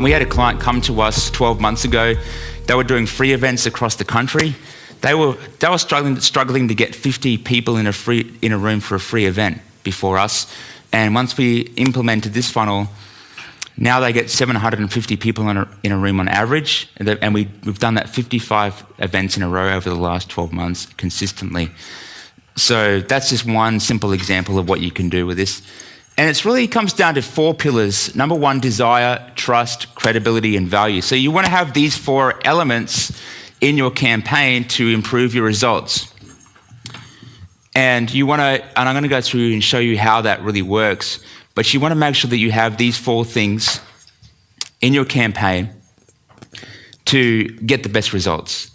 We had a client come to us 12 months ago. They were doing free events across the country. They were struggling to get 50 people in a room for a free event before us. And once we implemented this funnel, now they get 750 people in a room on average, and we've done that 55 events in a row over the last 12 months consistently. So that's just one simple example of what you can do with this. And it really comes down to 4 pillars. Number 1, desire, trust, credibility, and value. So you want to have these 4 elements in your campaign to improve your results. And I'm going to go through and show you how that really works. But you want to make sure that you have these 4 things in your campaign to get the best results.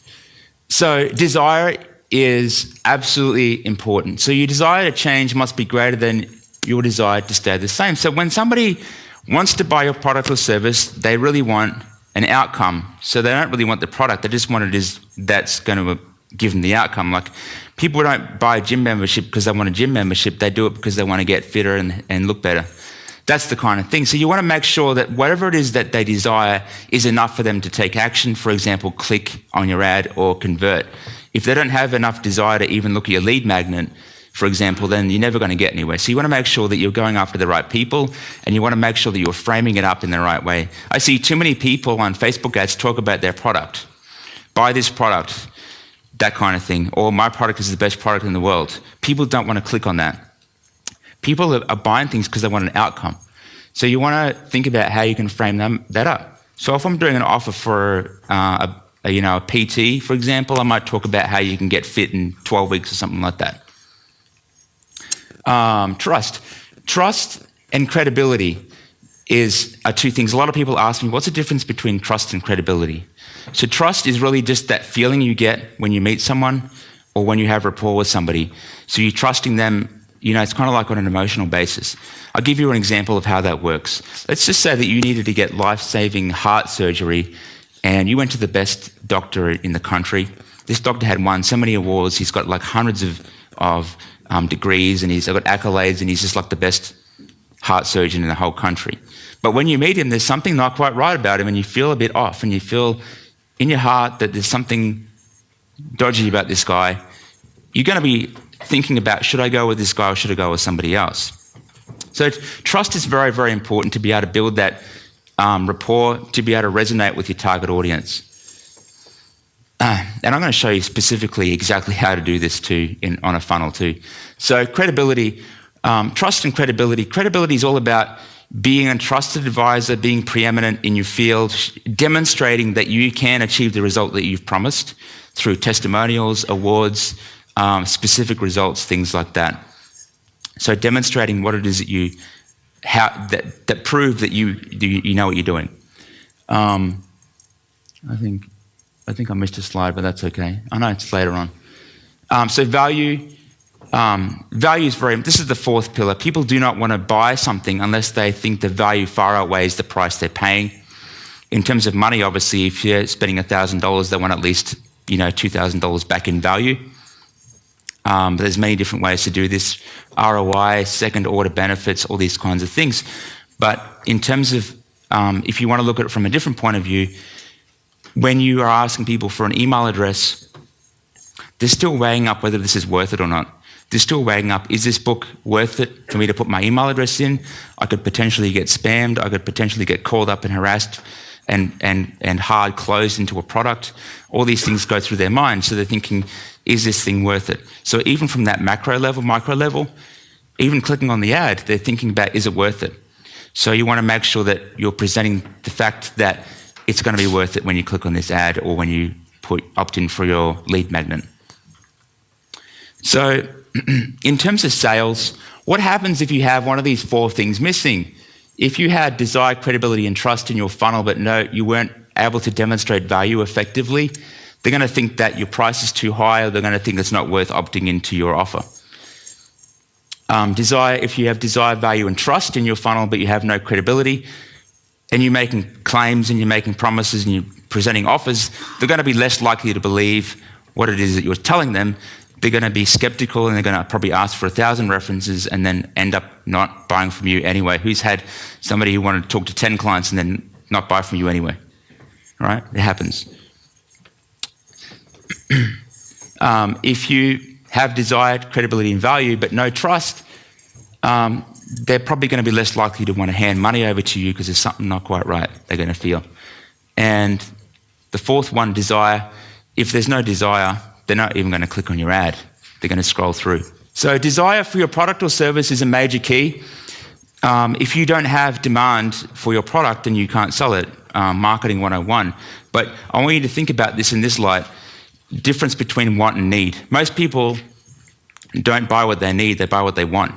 So desire is absolutely important. So your desire to change must be greater than your desire to stay the same. So when somebody wants to buy your product or service, they really want an outcome. So they don't really want the product, they just want it that's going to give them the outcome. Like, people don't buy a gym membership because they want a gym membership, they do it because they want to get fitter and look better. That's the kind of thing. So you want to make sure that whatever it is that they desire is enough for them to take action. For example, click on your ad or convert. If they don't have enough desire to even look at your lead magnet, for example, then you're never going to get anywhere. So you want to make sure that you're going after the right people, and you want to make sure that you're framing it up in the right way. I see too many people on Facebook ads talk about their product. Buy this product, that kind of thing. Or my product is the best product in the world. People don't want to click on that. People are buying things because they want an outcome. So you want to think about how you can frame that up. So if I'm doing an offer for a PT, for example, I might talk about how you can get fit in 12 weeks or something like that. Trust and credibility are 2 things. A lot of people ask me, what's the difference between trust and credibility? So trust is really just that feeling you get when you meet someone or when you have rapport with somebody. So you're trusting them, it's kind of like on an emotional basis. I'll give you an example of how that works. Let's just say that you needed to get life-saving heart surgery and you went to the best doctor in the country. This doctor had won so many awards. He's got like hundreds of degrees, and he's got accolades, and he's just like the best heart surgeon in the whole country. But when you meet him, there's something not quite right about him, and you feel a bit off, and you feel in your heart that there's something dodgy about this guy. You're going to be thinking about, should I go with this guy or should I go with somebody else? So trust is very, very important to be able to build that rapport, to be able to resonate with your target audience. And I'm going to show you specifically exactly how to do this too on a funnel too. So credibility, trust and credibility. Credibility is all about being a trusted advisor, being preeminent in your field, demonstrating that you can achieve the result that you've promised through testimonials, awards, specific results, things like that. So demonstrating what it is that prove that you know what you're doing. I think I missed a slide, but that's okay. I know it's later on. So value. Value is this is the 4th pillar. People do not want to buy something unless they think the value far outweighs the price they're paying. In terms of money, obviously, if you're spending $1,000, they want at least $2,000 back in value. But there's many different ways to do this. ROI, second order benefits, all these kinds of things. But in terms of, if you want to look at it from a different point of view, when you are asking people for an email address, they're still weighing up whether this is worth it or not. They're still weighing up, is this book worth it for me to put my email address in? I could potentially get spammed. I could potentially get called up and harassed and hard closed into a product. All these things go through their mind. So they're thinking, is this thing worth it? So even from that macro level, micro level, even clicking on the ad, they're thinking about, is it worth it? So you want to make sure that you're presenting the fact that it's going to be worth it when you click on this ad or when you opt in for your lead magnet. So in terms of sales, what happens if you have one of these 4 things missing? If you had desire, credibility, and trust in your funnel, but you weren't able to demonstrate value effectively, they're going to think that your price is too high, or they're going to think it's not worth opting into your offer. If you have desire, value, and trust in your funnel, but you have no credibility, and you're making claims and you're making promises and you're presenting offers, they're going to be less likely to believe what it is that you're telling them. They're going to be skeptical, and they're going to probably ask for 1,000 references and then end up not buying from you anyway. Who's had somebody who wanted to talk to 10 clients and then not buy from you anyway. All right? It happens. If you have desire, credibility and value, but no trust, they're probably going to be less likely to want to hand money over to you because there's something not quite right they're going to feel. And the fourth one, desire. If there's no desire, they're not even going to click on your ad. They're going to scroll through. So desire for your product or service is a major key. If you don't have demand for your product, then you can't sell it. Marketing 101. But I want you to think about this in this light. Difference between want and need. Most people don't buy what they need, they buy what they want.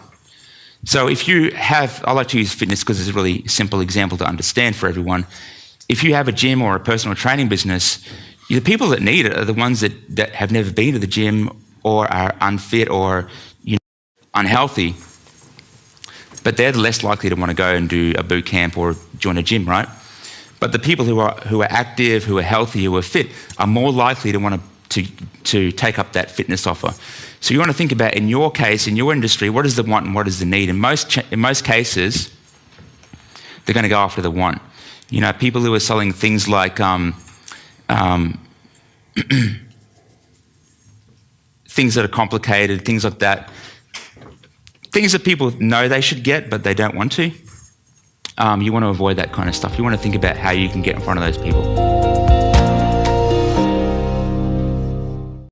So if you have, I like to use fitness because it's a really simple example to understand for everyone. If you have a gym or a personal training business, the people that need it are the ones that have never been to the gym or are unfit or unhealthy. But they're less likely to want to go and do a boot camp or join a gym, right? But the people who are active, who are healthy, who are fit, are more likely to want to take up that fitness offer. So you want to think about, in your case, in your industry, what is the want and what is the need? In most cases, they're going to go after the want. People who are selling things like things that are complicated, things like that, things that people know they should get but they don't want to. You want to avoid that kind of stuff. You want to think about how you can get in front of those people.